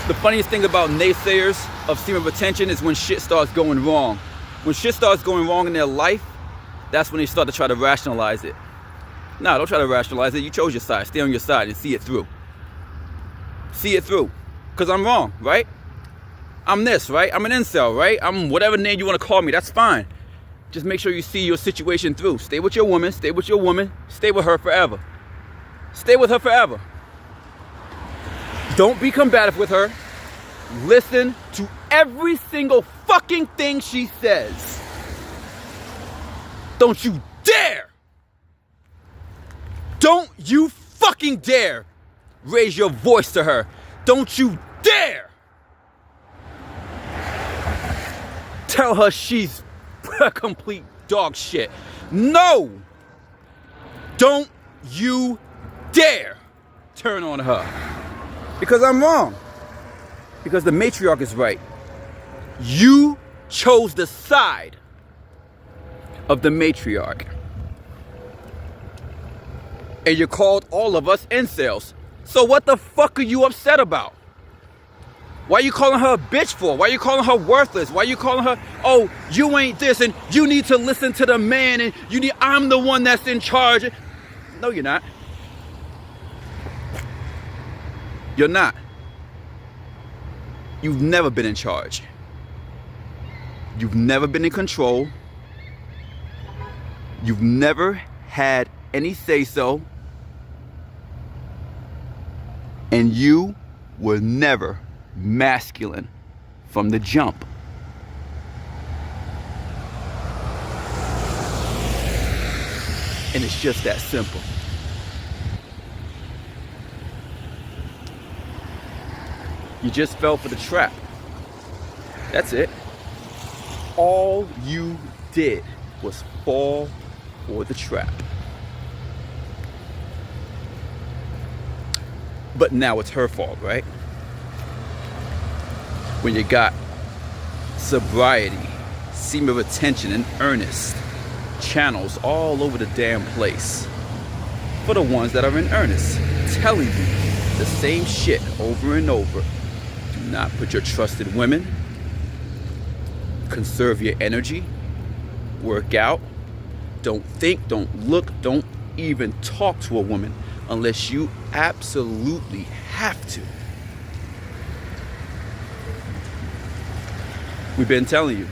The funniest thing about naysayers of semen retention is when shit starts going wrong. When shit starts going wrong in their life, that's when they start to try to rationalize it. Nah, don't try to rationalize it. You chose your side. Stay on your side and see it through. See it through. Because I'm wrong, right? I'm this, right? I'm an incel, right? I'm whatever name you want to call me. That's fine. Just make sure you see your situation through. Stay with your woman. Stay with your woman. Stay with her forever. Stay with her forever. Don't be combative with her. Listen to every single fucking thing she says. Don't you dare! Don't you fucking dare raise your voice to her. Don't you dare tell her she's a complete dog shit. No! Don't you dare turn on her. Because I'm wrong. Because the matriarch is right. You chose the side of the matriarch. And you called all of us incels. So what the fuck are you upset about? Why are you calling her a bitch for? Why are you calling her worthless? Why are you calling her, oh, you ain't this and you need to listen to the man and I'm the one that's in charge. No, you're not. You're not. You've never been in charge. You've never been in control. You've never had any say-so. And you were never masculine from the jump. And it's just that simple. You just fell for the trap. That's it. All you did was fall for the trap. But now it's her fault, right? When you got sobriety, semen retention, and earnest channels all over the damn place for the ones that are in earnest, telling you the same shit over and over. Do not put your trust in women. Conserve your energy. Work out. Don't think, don't look, don't even talk to a woman unless you absolutely have to. We've been telling you.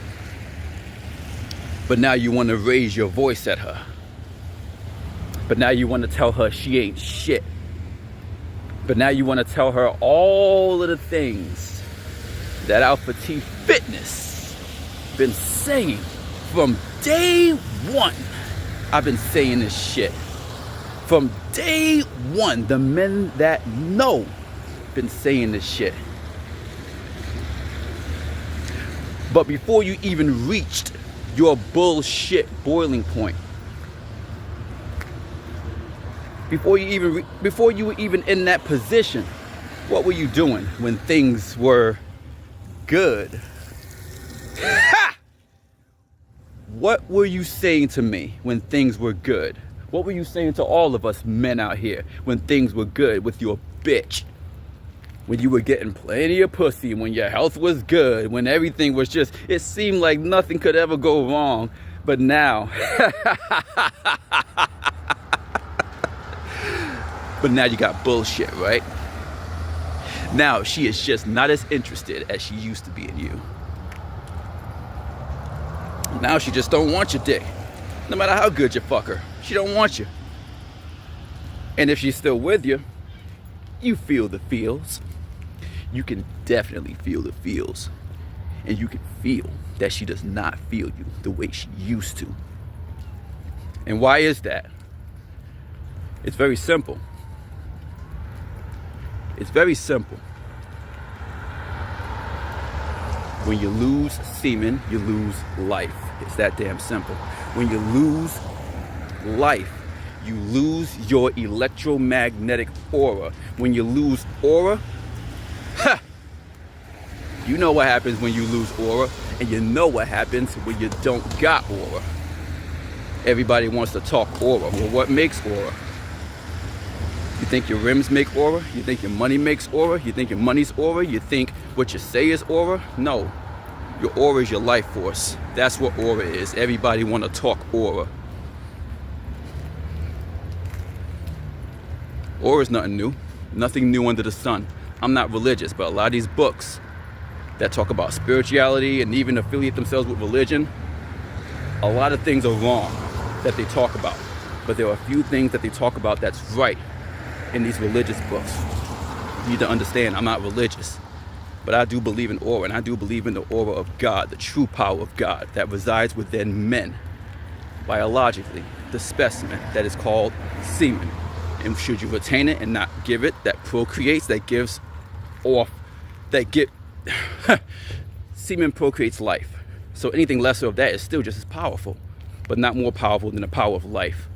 But now you want to raise your voice at her. But now you want to tell her she ain't shit. But now you want to tell her all of the things that Alpha T Fitness been saying from day one. I've been saying this shit. From day one, the men that know been saying this shit. But before you even reached your bullshit boiling point, before you were even in that position, what were you doing when things were good? Ha! What were you saying to me when things were good? What were you saying to all of us men out here when things were good with your bitch? When you were getting plenty of pussy, when your health was good, when everything was just, it seemed like nothing could ever go wrong. But now, but now you got bullshit, right? Now she is just not as interested as she used to be in you. Now she just don't want your dick. No matter how good you fuck her, she don't want you. And if she's still with you, you feel the feels. You can definitely feel the feels. And you can feel that she does not feel you the way she used to. And why is that? It's very simple. It's very simple. When you lose semen, you lose life. It's that damn simple. When you lose life, you lose your electromagnetic aura. When you lose aura, you know what happens when you lose aura, and you know what happens when you don't got aura. Everybody wants to talk aura. Well, what makes aura? You think your rims make aura? You think your money makes aura? You think your money's aura? You think what you say is aura? No. Your aura is your life force. That's what aura is. Everybody want to talk aura. Aura is nothing new. Nothing new under the sun. I'm not religious, but a lot of these books that talk about spirituality and even affiliate themselves with religion, a lot of things are wrong that they talk about. But there are a few things that they talk about that's right in these religious books. You need to understand, I'm not religious, but I do believe in aura, and I do believe in the aura of God, the true power of God that resides within men, biologically, the specimen that is called semen. And should you retain it and not give it, that procreates, that gives off, semen procreates life. So anything lesser of that is still just as powerful, but not more powerful than the power of life.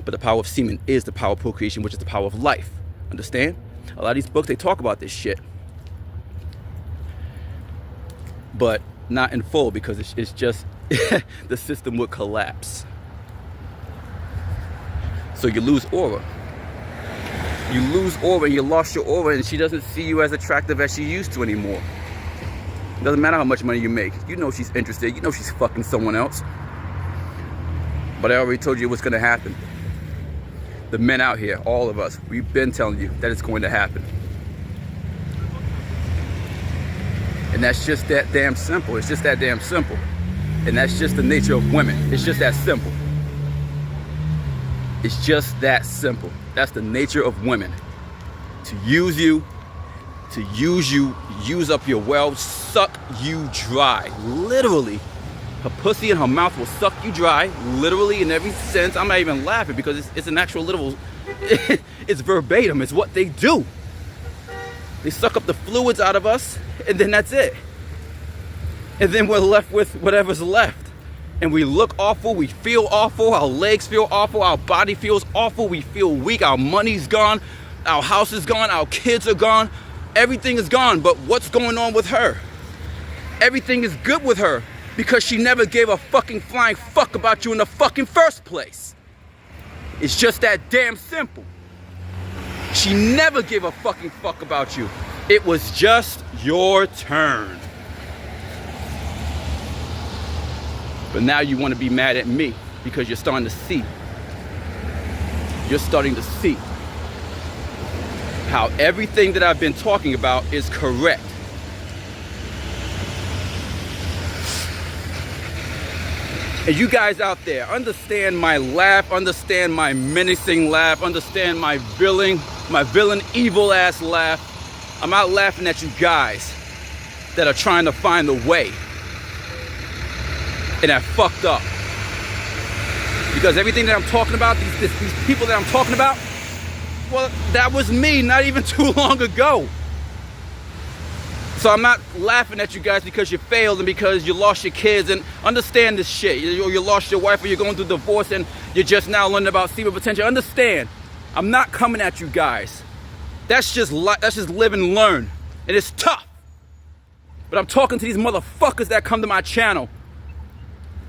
But the power of semen is the power of procreation, which is the power of life. Understand? A lot of these books, they talk about this shit, but not in full, because it's just the system would collapse. So you lose aura. You lose aura, and you lost your aura, and she doesn't see you as attractive as she used to anymore. It doesn't matter how much money you make. You know she's interested. You know she's fucking someone else. But I already told you what's going to happen. The men out here, all of us, we've been telling you that it's going to happen. And that's just that damn simple. It's just that damn simple. And that's just the nature of women. It's just that simple. It's just that simple. That's the nature of women. To use you, use up your wealth, suck you dry. Literally. Her pussy and her mouth will suck you dry, literally, in every sense. I'm not even laughing because it's an actual literal, it's verbatim, it's what they do. They suck up the fluids out of us, and then that's it. And then we're left with whatever's left. And we look awful, we feel awful, our legs feel awful, our body feels awful, we feel weak, our money's gone, our house is gone, our kids are gone, everything is gone. But what's going on with her? Everything is good with her, because she never gave a fucking flying fuck about you in the fucking first place. It's just that damn simple. She never gave a fucking fuck about you. It was just your turn. But now you want to be mad at me because you're starting to see. You're starting to see how everything that I've been talking about is correct. And you guys out there, understand my laugh, understand my menacing laugh, understand my villain evil ass laugh. I'm not laughing at you guys that are trying to find the way and have fucked up. Because everything that I'm talking about, these people that I'm talking about, well, that was me not even too long ago. So I'm not laughing at you guys because you failed and because you lost your kids, and understand this shit. You lost your wife, or you're going through divorce and you're just now learning about semen potential. Understand, I'm not coming at you guys. That's just live and learn. And it's tough. But I'm talking to these motherfuckers that come to my channel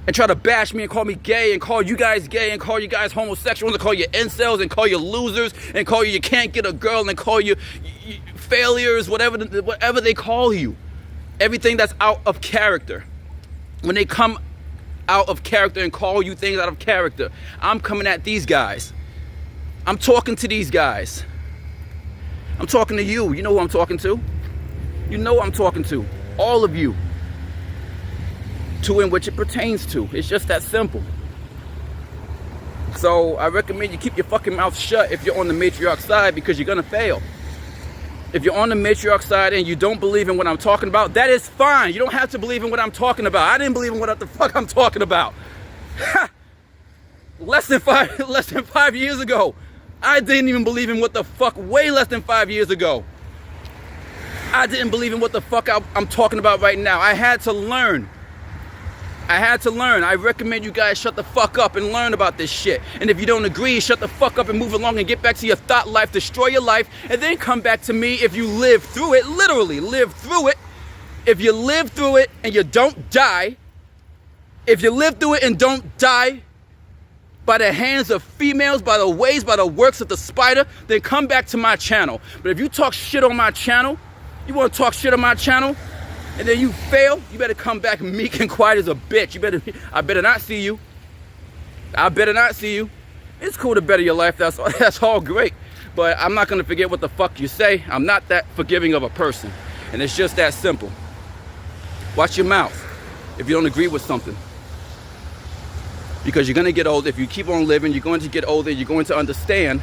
and try to bash me and call me gay and call you guys gay and call you guys homosexuals and call you incels and call you losers and call you can't get a girl and call you failures, whatever they call you. Everything that's out of character. When they come out of character and call you things out of character, I'm coming at these guys. I'm talking to these guys. I'm talking to you. You know who I'm talking to. You know who I'm talking to. All of you. To in which it pertains to. It's just that simple. So I recommend you keep your fucking mouth shut if you're on the matriarch side, because you're gonna fail. If you're on the matriarch side and you don't believe in what I'm talking about, that is fine. You don't have to believe in what I'm talking about. I didn't believe in what the fuck I'm talking about. less than 5 years ago. I didn't even believe in what the fuck way less than 5 years ago. I didn't believe in what the fuck I'm talking about right now. I had to learn. I recommend you guys shut the fuck up and learn about this shit. And if you don't agree, shut the fuck up and move along and get back to your thought life, destroy your life, and then come back to me if you live through it. Literally, live through it. If you live through it and you don't die, if you live through it and don't die by the hands of females, by the ways, by the works of the spider, then come back to my channel. But if you talk shit on my channel, you want to talk shit on my channel, and then you fail, you better come back meek and quiet as a bitch. I better not see you. I better not see you. It's cool to better your life, that's all great. But I'm not gonna forget what the fuck you say. I'm not that forgiving of a person. And it's just that simple. Watch your mouth if you don't agree with something. Because you're gonna get older. If you keep on living, you're going to get older. You're going to understand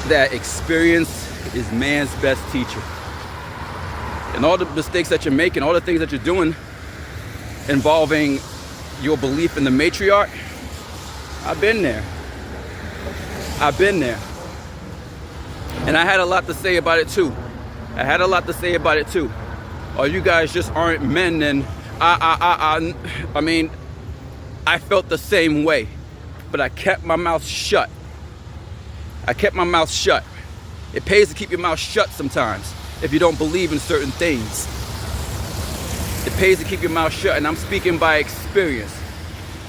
that experience is man's best teacher. And all the mistakes that you're making, all the things that you're doing involving your belief in the matriarch, I've been there. I've been there. And I had a lot to say about it too. Or you guys just aren't men, and I mean, I felt the same way. But I kept my mouth shut. It pays to keep your mouth shut sometimes if you don't believe in certain things. It pays to keep your mouth shut, and I'm speaking by experience.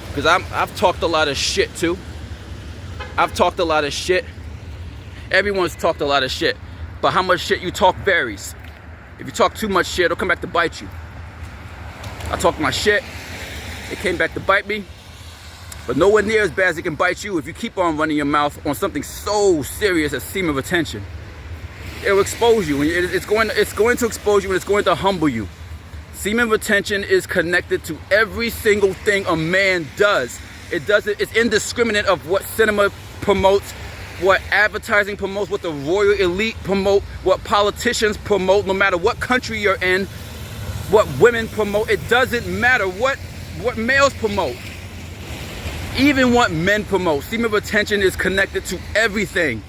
Because I've talked a lot of shit too. I've talked a lot of shit. Everyone's talked a lot of shit. But how much shit you talk varies. If you talk too much shit, it'll come back to bite you. I talked my shit. It came back to bite me. But nowhere near as bad as it can bite you if you keep on running your mouth on something so serious as semen retention. It will expose you. It's going to expose you, and it's going to humble you. Semen retention is connected to every single thing a man does. It's indiscriminate of what cinema promotes, what advertising promotes, what the royal elite promote, what politicians promote, no matter what country you're in, what women promote. It doesn't matter what males promote. Even what men promote. Semen retention is connected to everything.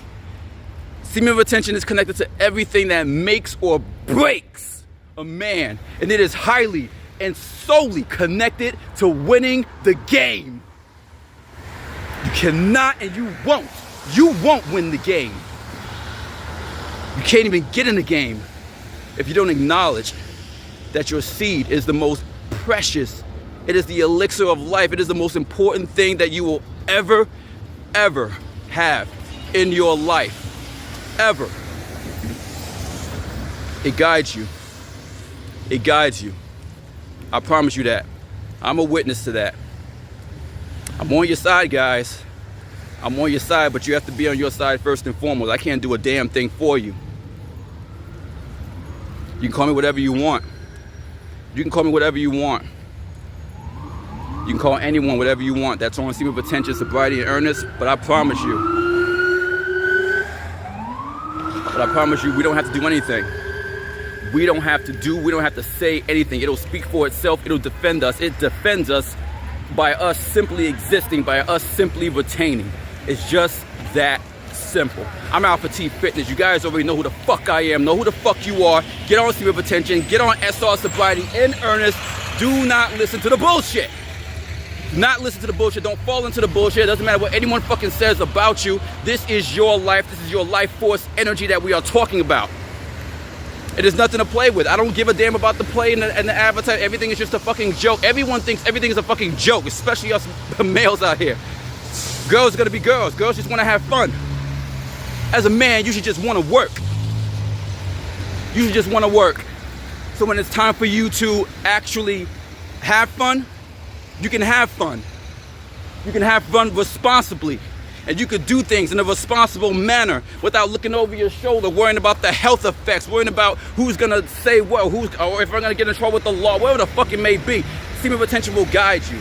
Semen retention is connected to everything that makes or breaks a man. And it is highly and solely connected to winning the game. You cannot and you won't win the game. You can't even get in the game if you don't acknowledge that your seed is the most precious. It is the elixir of life. It is the most important thing that you will ever have in your life. Ever. It guides you. It guides you. I promise you that. I'm a witness to that. I'm on your side, guys. I'm on your side, but you have to be on your side first and foremost. I can't do a damn thing for you. You can call me whatever you want. You can call me whatever you want. You can call anyone whatever you want. That's on semen retention, sobriety, and earnest. But I promise you, we don't have to do anything. We don't have to say anything. It'll speak for itself. It'll defend us. It defends us by us simply existing, by us simply retaining. It's just that simple. I'm Alpha T Fitness. You guys already know who the fuck I am. Know who the fuck you are. Get on semen retention. Get on SR sobriety in earnest. Do not listen to the bullshit. Not listen to the bullshit. Don't fall into the bullshit. It doesn't matter what anyone fucking says about you. This is your life. This is your life force energy that we are talking about. It is nothing to play with. I don't give a damn about the play and the advertise. Everything is just a fucking joke. Everyone thinks everything is a fucking joke, especially us males out here. Girls are gonna be girls. Girls just wanna have fun. As a man, you should just wanna work. You should just wanna work. So when it's time for you to actually have fun, you can have fun. You can have fun responsibly. And you could do things in a responsible manner without looking over your shoulder, worrying about the health effects, worrying about who's gonna say what, or if I'm gonna get in trouble with the law, whatever the fuck it may be. Semen retention will guide you.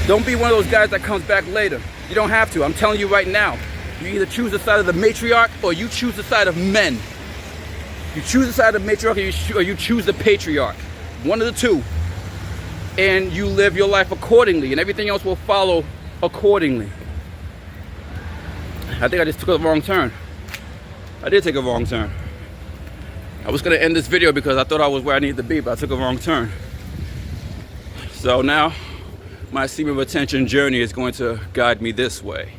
Don't be one of those guys that comes back later. You don't have to. I'm telling you right now. You either choose the side of the matriarch or you choose the side of men. You choose the side of the matriarch or you choose the patriarch. One of the two. And you live your life accordingly, and everything else will follow accordingly. I think I just took a wrong turn. I did take a wrong turn. I was gonna end this video because I thought I was where I needed to be, but I took a wrong turn. So now, my semen retention journey is going to guide me this way.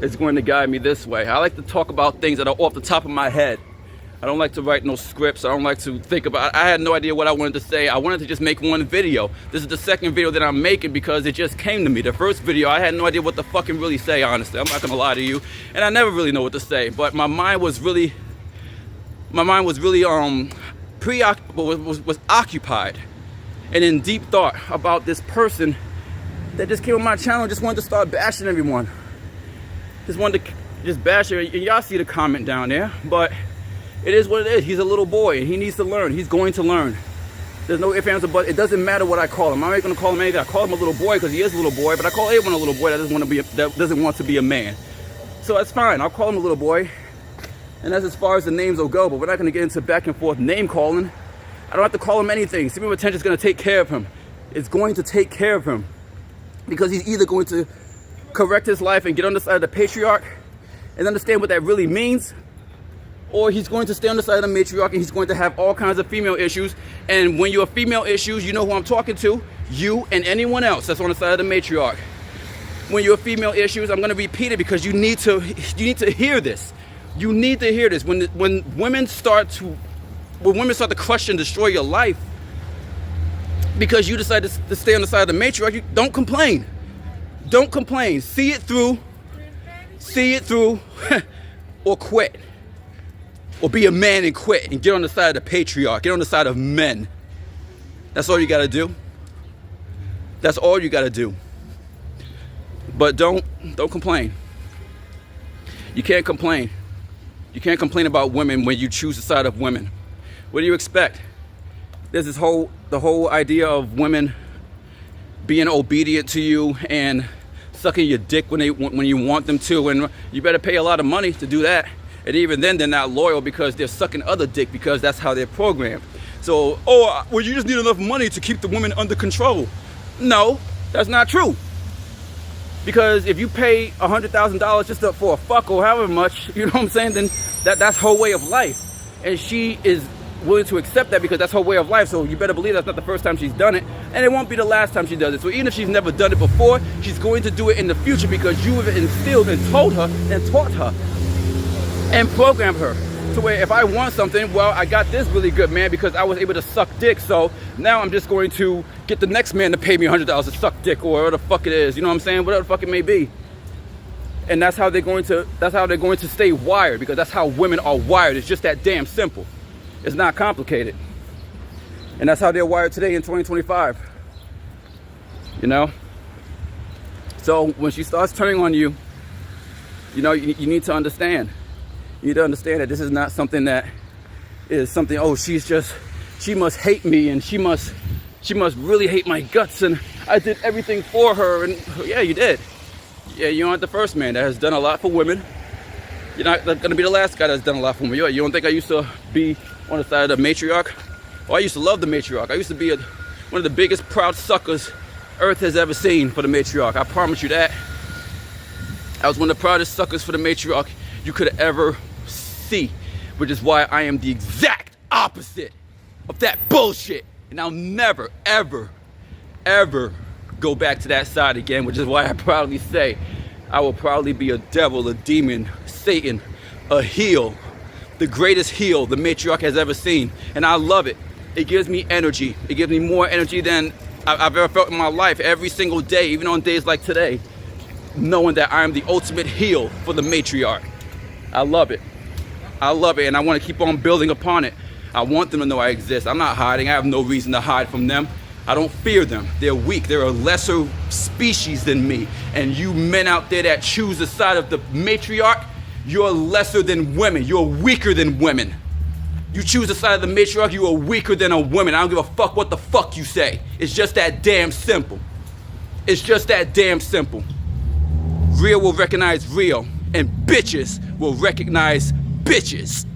It's going to guide me this way. I like to talk about things that are off the top of my head. I don't like to write no scripts. I don't like to think about. I had no idea what I wanted to say. I wanted to just make one video. This is the second video that I'm making because it just came to me. The first video, I had no idea what to fucking really say, honestly. I'm not gonna lie to you. And I never really know what to say. But my mind was really occupied and in deep thought about this person that just came on my channel and just wanted to start bashing everyone. Just wanted to just bash her. And y'all see the comment down there. But it is what it is. He's a little boy and he needs to learn. He's going to learn. There's no ifs, ands, or buts. It doesn't matter what I call him. I'm not going to call him anything. I call him a little boy because he is a little boy, but I call everyone a little boy that doesn't want to be a man. So that's fine. I'll call him a little boy. And that's as far as the names will go, but we're not going to get into back and forth name calling. I don't have to call him anything. Supreme Attention is going to take care of him. It's going to take care of him because he's either going to correct his life and get on the side of the patriarch and understand what that really means, or he's going to stay on the side of the matriarch and he's going to have all kinds of female issues. And when you're female issues, you know who I'm talking to, you and anyone else that's on the side of the matriarch. When you're female issues, I'm going to repeat it because you need to hear this. You need to hear this. When women start to crush and destroy your life because you decide to stay on the side of the matriarch, you don't complain. Don't complain. See it through. See it through or quit. Or be a man and quit and get on the side of the patriarch. Get on the side of men. That's all you got to do. That's all you got to do. But don't complain. You can't complain. You can't complain about women when you choose the side of women. What do you expect? There's the whole idea of women being obedient to you and sucking your dick when you want them to, and you better pay a lot of money to do that. And even then, they're not loyal because they're sucking other dick because that's how they're programmed. So, well, you just need enough money to keep the women under control. No, that's not true. Because if you pay $100,000 just for a fuck or however much, you know what I'm saying, then that's her way of life. And she is willing to accept that because that's her way of life. So you better believe that's not the first time she's done it. And it won't be the last time she does it. So even if she's never done it before, she's going to do it in the future because you have instilled and told her and taught her and programmed her to where if I want something, well, I got this really good man because I was able to suck dick. So now I'm just going to get the next man to pay me $100 to suck dick or whatever the fuck it is. You know what I'm saying? Whatever the fuck it may be. And that's how they're going to stay wired, because that's how women are wired. It's just that damn simple. It's not complicated. And that's how they're wired today in 2025. You know? So when she starts turning on you, you know, you need to understand. You need to understand that this is not something that is something, oh, she must hate me and she must really hate my guts and I did everything for her. And yeah, you did. Yeah, you aren't the first man that has done a lot for women. You're not going to be the last guy that's done a lot for women. You don't think I used to be on the side of the matriarch? Oh, I used to love the matriarch. I used to be one of the biggest proud suckers Earth has ever seen for the matriarch. I promise you that. I was one of the proudest suckers for the matriarch you could ever see, which is why I am the exact opposite of that bullshit. And I'll never, ever, ever go back to that side again, which is why I proudly say I will probably be a devil, a demon, Satan, a heel, the greatest heel the matriarch has ever seen. And I love it. It gives me energy. It gives me more energy than I've ever felt in my life every single day, even on days like today, knowing that I am the ultimate heel for the matriarch. I love it. I love it, and I want to keep on building upon it. I want them to know I exist. I'm not hiding. I have no reason to hide from them. I don't fear them. They're weak. They're a lesser species than me. And you men out there that choose the side of the matriarch, you're lesser than women. You're weaker than women. You choose the side of the matriarch, you are weaker than a woman. I don't give a fuck what the fuck you say. It's just that damn simple. It's just that damn simple. Real will recognize real, and bitches will recognize bitches.